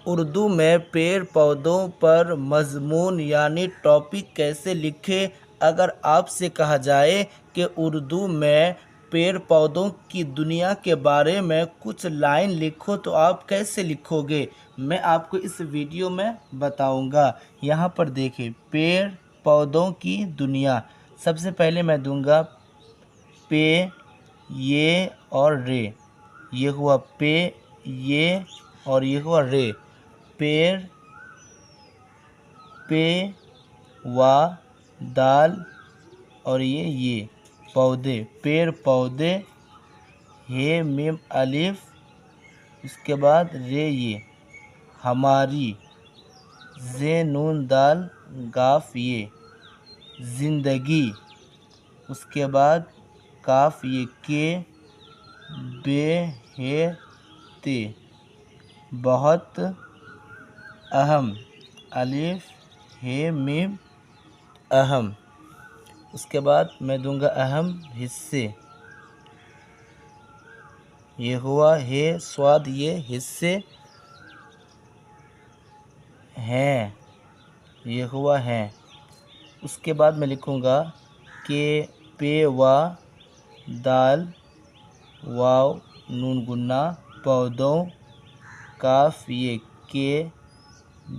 اردو میں پیڑ پودوں پر مضمون یعنی ٹاپک کیسے لکھیں؟ اگر آپ سے کہا جائے کہ اردو میں پیڑ پودوں کی دنیا کے بارے میں کچھ لائن لکھو تو آپ کیسے لکھو گے؟ میں آپ کو اس ویڈیو میں بتاؤں گا۔ یہاں پر دیکھیں، پیڑ پودوں کی دنیا۔ سب سے پہلے میں دوں گا پے، یہ اور رے۔ یہ ہوا پے، یہ اور یہ ہوا رے۔ پیڑ، پے وا دال اور یہ پودے، پیڑ پودے، ہے میم الف، اس کے بعد رے یہ، ہماری، زے نون دال گاف یہ، زندگی، اس کے بعد کاف یہ کے، بے ہے تے، بہت، اہم، الف ہے میم اہم، اس کے بعد میں دوں گا اہم حصے، یہ ہوا ہے سواد یہ حصے ہیں، یہ ہوا ہے۔ اس کے بعد میں لکھوں گا کہ پے وا دال واو نون گنا پودوں، کاف یہ کے،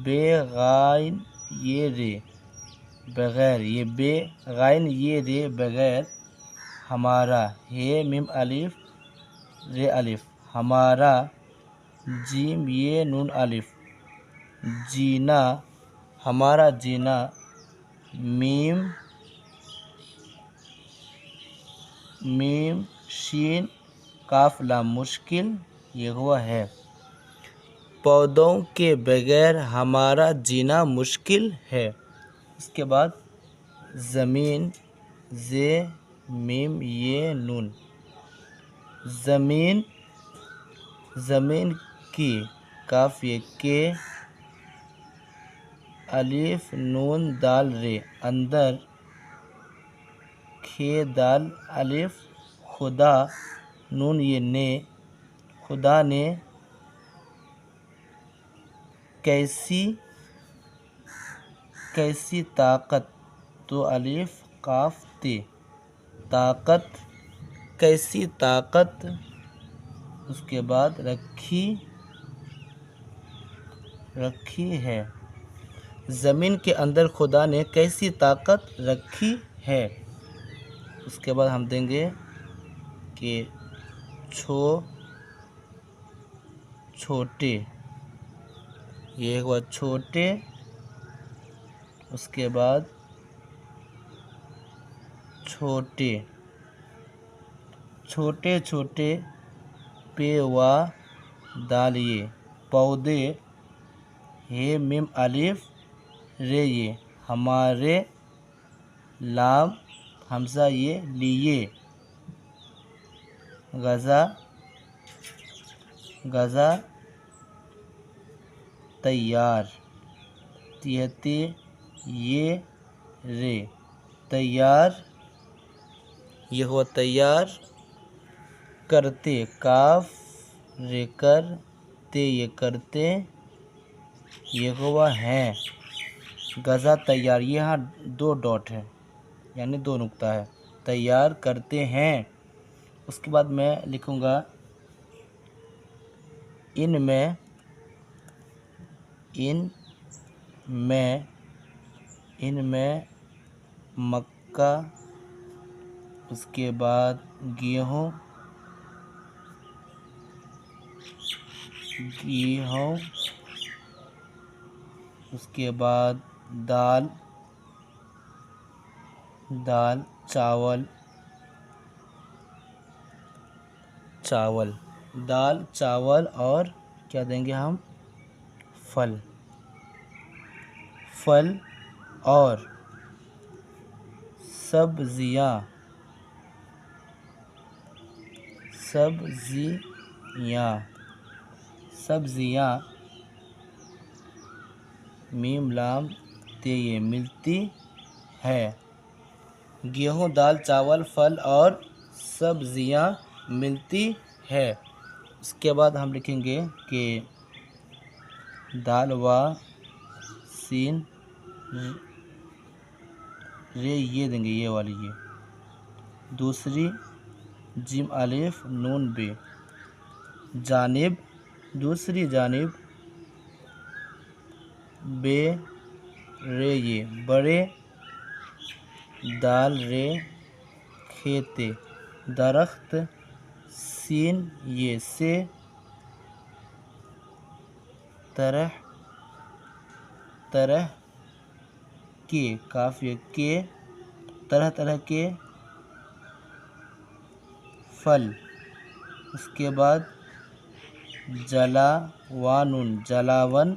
بے غائن یہ رے، بغیر، یہ بے غائن یہ رے بغیر، ہمارا، ہے میم الف رے الف، ہمارا، جیم یہ نون الف، جینا، ہمارا جینا، میم شین کاف لام مشکل، یہ ہوا ہے۔ پودوں کے بغیر ہمارا جینا مشکل ہے۔ اس کے بعد زمین، زے میم یہ نون، زمین، زمین کی، کاف یہ کے، الف نون دال رے، اندر، کھے دال الف، خدا، نون یہ نے، خدا نے، کیسی، کیسی طاقت، تو الف قاف تے، طاقت، کیسی طاقت، اس کے بعد رکھی، رکھی ہے، زمین کے اندر خدا نے کیسی طاقت رکھی ہے۔ اس کے بعد ہم دیں گے کہ چھوٹے، یہ ہوا چھوٹے، اس کے بعد چھوٹے، چھوٹے چھوٹے، پے وا دال یہ، پودے، ہے میم الف رے یہ، ہمارے، لام حمزہ یہ لیے، غزہ، غزہ، تیار، تہتے یہ رے، تیار، یہ ہوا تیار، کرتے، کاف رے کر، تے یہ کرتے، یہ ہوا ہیں، غزہ تیار، یہاں دو ڈاٹ ہے یعنی دو نقطہ ہے، تیار کرتے ہیں۔ اس کے بعد میں لکھوں گا ان میں، ان میں مکہ، اس کے بعد گیہوں، اس کے بعد دال، چاول، دال چاول، اور کیا دیں گے ہم، پھل اور سبزیاں، میم لام تے یہ ملتی ہے، گیہوں دال چاول پھل اور سبزیاں ملتی ہے۔ اس کے بعد ہم لکھیں گے کہ دال وا سین رے یہ دیں گے، یہ والی یہ. دوسری جیم الف نون بے جانب، دوسری جانب بے رے یہ بڑے، دال رے کھیتے درخت، سین یہ سے طرح طرح کے کافی کے طرح طرح کے پھل. اس کے بعد جلاوان جلاون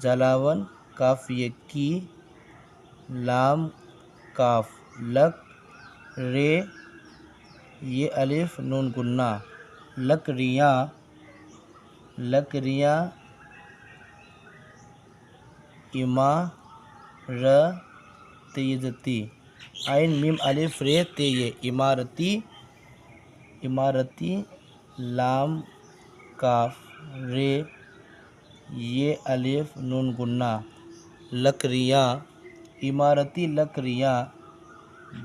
جلاون کافیہ کی لام کاف لک رے یہ الف نون گنا لکڑیاں لکڑیاں عمارتی عین میم الف رے تے یہ عمارتی عمارتی لام کاف رے یہ الف نون گنا لکڑیاں عمارتی لکڑیاں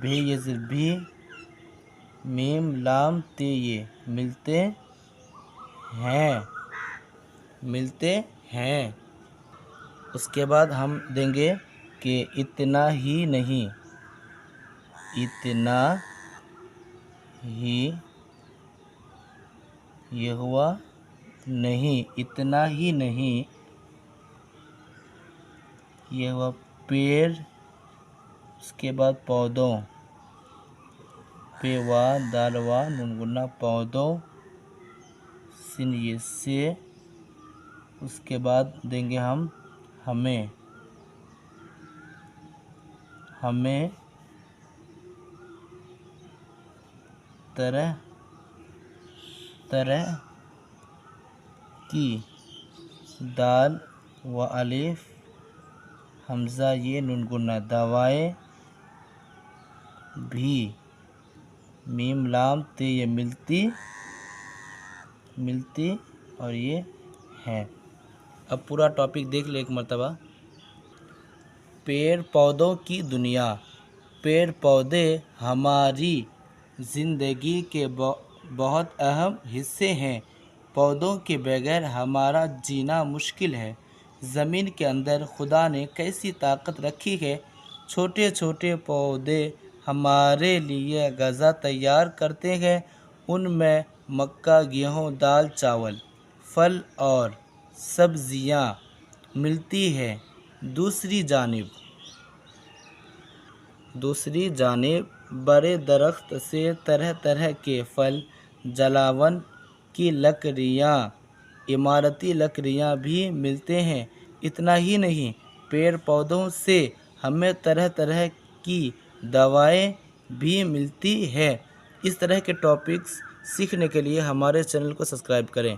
بھی یہ بھی میم لام تے یہ ملتے ہیں ملتے ہیں. اس کے بعد ہم دیں گے کہ اتنا ہی نہیں اتنا ہی یہ ہوا نہیں اتنا ہی نہیں یہ ہوا پیڑ. اس کے بعد پودوں پے وا دال وا نون گنا پودوں سن یہ سے. اس کے بعد دیں گے ہم ہمیں ہمیں طرح طرح کی دال و الف حمزہ یہ نون گنا دوائیں بھی میم لام تے یہ ملتی اور یہ ہے. اب پورا ٹاپک دیکھ لیں ایک مرتبہ. پیڑ پودوں کی دنیا. پیڑ پودے ہماری زندگی کے بہت اہم حصے ہیں. پودوں کے بغیر ہمارا جینا مشکل ہے. زمین کے اندر خدا نے کیسی طاقت رکھی ہے. چھوٹے چھوٹے پودے ہمارے لیے غذا تیار کرتے ہیں. ان میں مکا گیہوں دال چاول پھل اور سبزیاں ملتی ہیں. دوسری جانب بڑے درخت سے طرح طرح کے پھل، جلاون کی لکڑیاں، عمارتی لکڑیاں بھی ملتے ہیں. اتنا ہی نہیں پیڑ پودوں سے ہمیں طرح طرح کی دوائیں بھی ملتی ہیں. اس طرح کے ٹاپکس سیکھنے کے لیے ہمارے چینل کو سبسکرائب کریں.